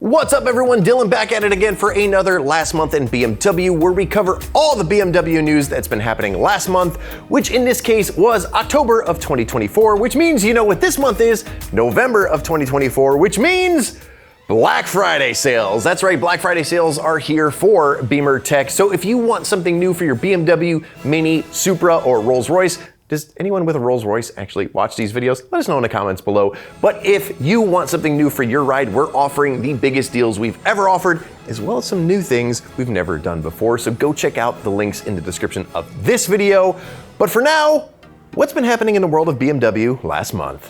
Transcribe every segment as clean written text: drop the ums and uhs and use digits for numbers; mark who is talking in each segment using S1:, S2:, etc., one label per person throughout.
S1: What's up everyone, Dylan back at it again for another Last Month in BMW, where we cover all the BMW news that's been happening last month, which in this case was October of 2024, which means you know what this month is, November of 2024, which means Black Friday sales. That's right, Black Friday sales are here for Beamer Tech. So if you want something new for your BMW, Mini, Supra, or Rolls Royce, does anyone with a Rolls Royce actually watch these videos? Let us know in the comments below. But if you want something new for your ride, we're offering the biggest deals we've ever offered, as well as some new things we've never done before. So go check out the links in the description of this video. But for now, what's been happening in the world of BMW last month?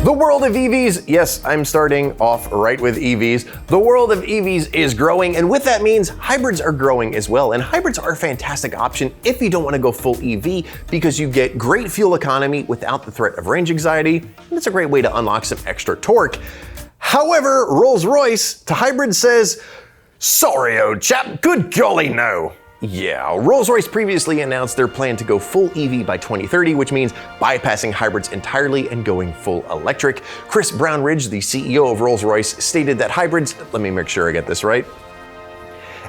S1: The world of EVs, yes, I'm starting off right with EVs. The world of EVs is growing, and with that means hybrids are growing as well. And hybrids are a fantastic option if you don't want to go full EV, because you get great fuel economy without the threat of range anxiety, and it's a great way to unlock some extra torque. However, Rolls Royce to hybrids says, sorry old chap, good golly no. Yeah, Rolls-Royce previously announced their plan to go full EV by 2030, which means bypassing hybrids entirely and going full electric. Chris Brownridge, the CEO of Rolls-Royce, stated that hybrids, let me make sure I get this right,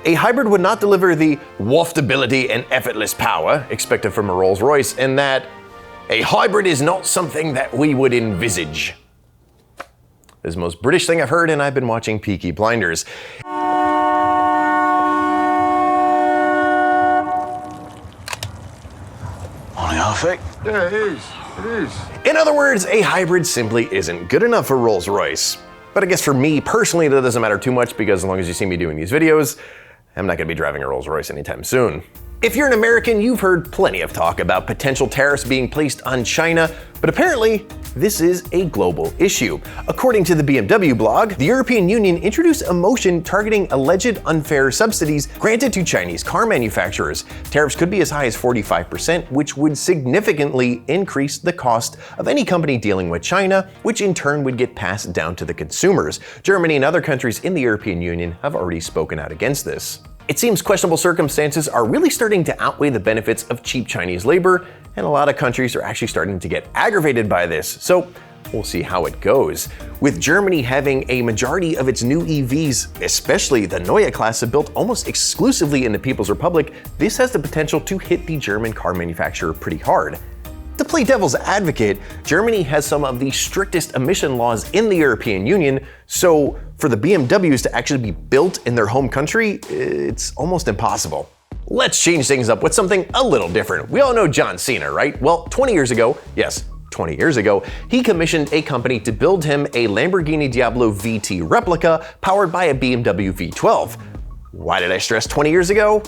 S1: a hybrid would not deliver the waftability and effortless power expected from a Rolls-Royce, and that a hybrid is not something that we would envisage. This is the most British thing I've heard, and I've been watching Peaky Blinders.
S2: Yeah, it is. It is.
S1: In other words, a hybrid simply isn't good enough for Rolls-Royce. But I guess for me personally, that doesn't matter too much, because as long as you see me doing these videos, I'm not gonna be driving a Rolls-Royce anytime soon. If you're an American, you've heard plenty of talk about potential tariffs being placed on China, but apparently this is a global issue. According to the BMW blog, the European Union introduced a motion targeting alleged unfair subsidies granted to Chinese car manufacturers. Tariffs could be as high as 45%, which would significantly increase the cost of any company dealing with China, which in turn would get passed down to the consumers. Germany and other countries in the European Union have already spoken out against this. It seems questionable circumstances are really starting to outweigh the benefits of cheap Chinese labor, and a lot of countries are actually starting to get aggravated by this. So we'll see how it goes. With Germany having a majority of its new EVs, especially the Neue Klasse, built almost exclusively in the People's Republic, this has the potential to hit the German car manufacturer pretty hard. To play devil's advocate, Germany has some of the strictest emission laws in the European Union, so for the BMWs to actually be built in their home country, it's almost impossible. Let's change things up with something a little different. We all know John Cena, right? Well, 20 years ago, yes, 20 years ago, he commissioned a company to build him a Lamborghini Diablo VT replica powered by a BMW V12. Why did I stress 20 years ago?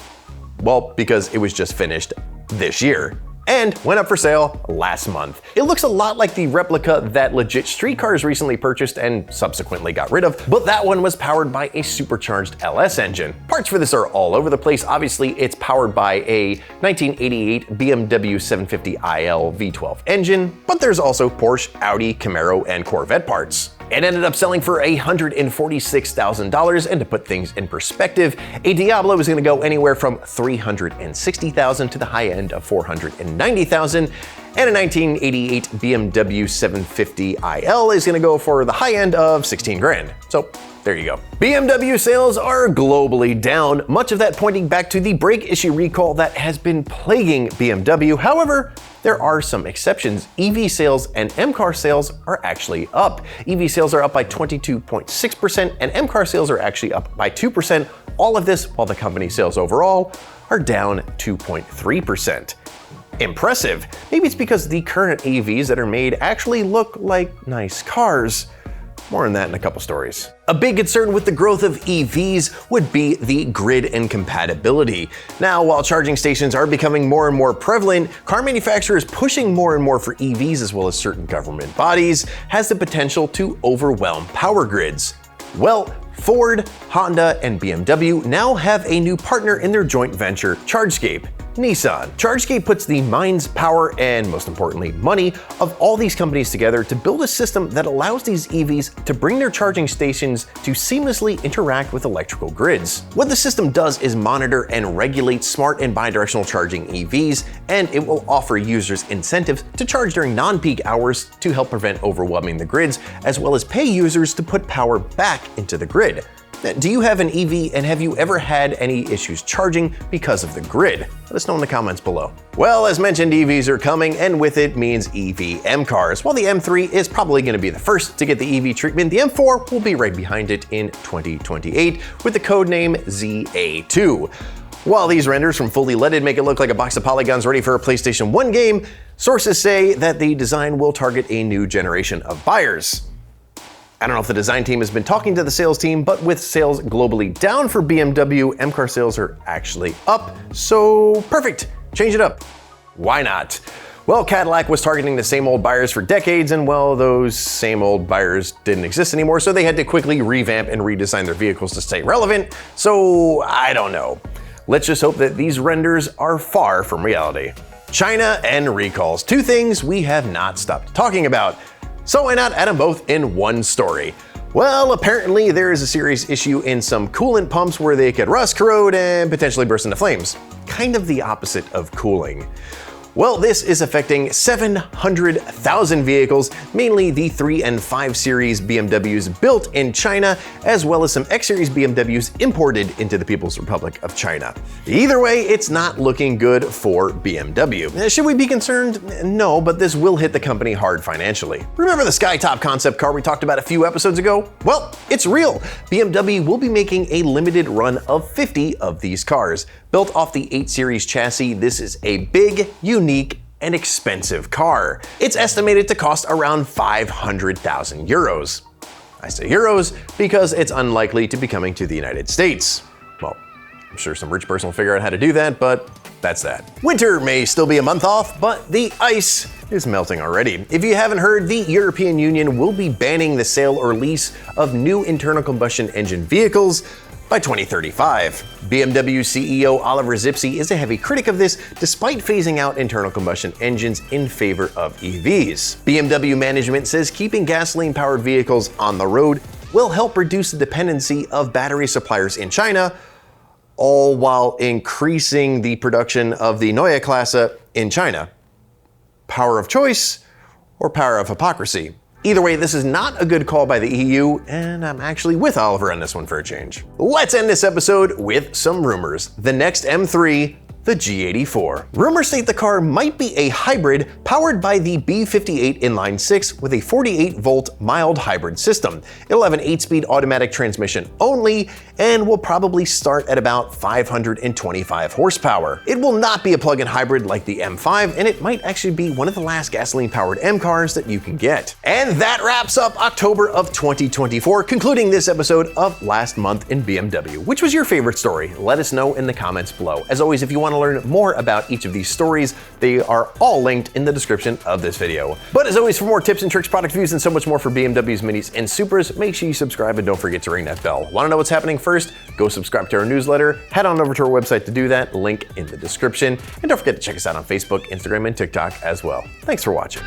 S1: Well, because it was just finished this year and went up for sale last month. It looks a lot like the replica that Legit Street Cars recently purchased and subsequently got rid of, but that one was powered by a supercharged LS engine. Parts for this are all over the place. Obviously, it's powered by a 1988 BMW 750iL V12 engine, but there's also Porsche, Audi, Camaro, and Corvette parts. It ended up selling for $146,000, and to put things in perspective, a Diablo is gonna go anywhere from $360,000 to the high end of $490,000, and a 1988 BMW 750iL is gonna go for the high end of 16 grand. So there you go. BMW sales are globally down, much of that pointing back to the brake issue recall that has been plaguing BMW. However, there are some exceptions. EV sales and M-car sales are actually up. EV sales are up by 22.6%, and M-car sales are actually up by 2%. All of this while the company sales overall are down 2.3%. Impressive. Maybe it's because the current EVs that are made actually look like nice cars. More on that in a couple stories. A big concern with the growth of EVs would be the grid incompatibility. Now, while charging stations are becoming more and more prevalent, car manufacturers pushing more and more for EVs, as well as certain government bodies, has the potential to overwhelm power grids. Well, Ford, Honda, and BMW now have a new partner in their joint venture, ChargeScape. Nissan. ChargeGate puts the minds, power, and most importantly, money of all these companies together to build a system that allows these EVs to bring their charging stations to seamlessly interact with electrical grids. What the system does is monitor and regulate smart and bidirectional charging EVs, and it will offer users incentives to charge during non-peak hours to help prevent overwhelming the grids, as well as pay users to put power back into the grid. Do you have an EV, and have you ever had any issues charging because of the grid? Let us know in the comments below. Well, as mentioned, EVs are coming, and with it means EV M cars. While the M3 is probably going to be the first to get the EV treatment, the M4 will be right behind it in 2028 with the codename ZA2. While these renders from fully leaded make it look like a box of polygons ready for a PlayStation 1 game, sources say that the design will target a new generation of buyers. I don't know if the design team has been talking to the sales team, but with sales globally down for BMW, M car sales are actually up. So perfect, change it up. Why not? Well, Cadillac was targeting the same old buyers for decades, and well, those same old buyers didn't exist anymore, so they had to quickly revamp and redesign their vehicles to stay relevant. So I don't know. Let's just hope that these renders are far from reality. China and recalls, two things we have not stopped talking about. So why not add them both in one story? Well, apparently there is a serious issue in some coolant pumps where they could rust, corrode, and potentially burst into flames. Kind of the opposite of cooling. Well, this is affecting 700,000 vehicles, mainly the 3 and 5 Series BMWs built in China, as well as some X Series BMWs imported into the People's Republic of China. Either way, it's not looking good for BMW. Should we be concerned? No, but this will hit the company hard financially. Remember the Skytop concept car we talked about a few episodes ago? Well, it's real. BMW will be making a limited run of 50 of these cars. Built off the 8 Series chassis, this is a big, unique, and expensive car. It's estimated to cost around 500,000 euros. I say euros because it's unlikely to be coming to the United States. Well, I'm sure some rich person will figure out how to do that, but that's that. Winter may still be a month off, but the ice is melting already. If you haven't heard, the European Union will be banning the sale or lease of new internal combustion engine vehicles by 2035. BMW CEO Oliver Zipse is a heavy critic of this, despite phasing out internal combustion engines in favor of EVs. BMW management says keeping gasoline-powered vehicles on the road will help reduce the dependency of battery suppliers in China, all while increasing the production of the Neue Klasse in China. Power of choice or power of hypocrisy? Either way, this is not a good call by the EU, and I'm actually with Oliver on this one for a change. Let's end this episode with some rumors. The next M3, the G84. Rumors state the car might be a hybrid powered by the B58 inline 6 with a 48-volt mild hybrid system. It'll have an 8-speed automatic transmission only and will probably start at about 525 horsepower. It will not be a plug-in hybrid like the M5, and it might actually be one of the last gasoline-powered M cars that you can get. And that wraps up October of 2024, concluding this episode of Last Month in BMW. Which was your favorite story? Let us know in the comments below. As always, if you want to learn more about each of these stories, they are all linked in the description of this video. But as always, for more tips and tricks, product reviews, and so much more for BMWs, Minis, and Supras, make sure you subscribe and don't forget to ring that bell. Want to know what's happening first? Go subscribe to our newsletter. Head on over to our website to do that, link in the description. And don't forget to check us out on Facebook, Instagram, and TikTok as well. Thanks for watching.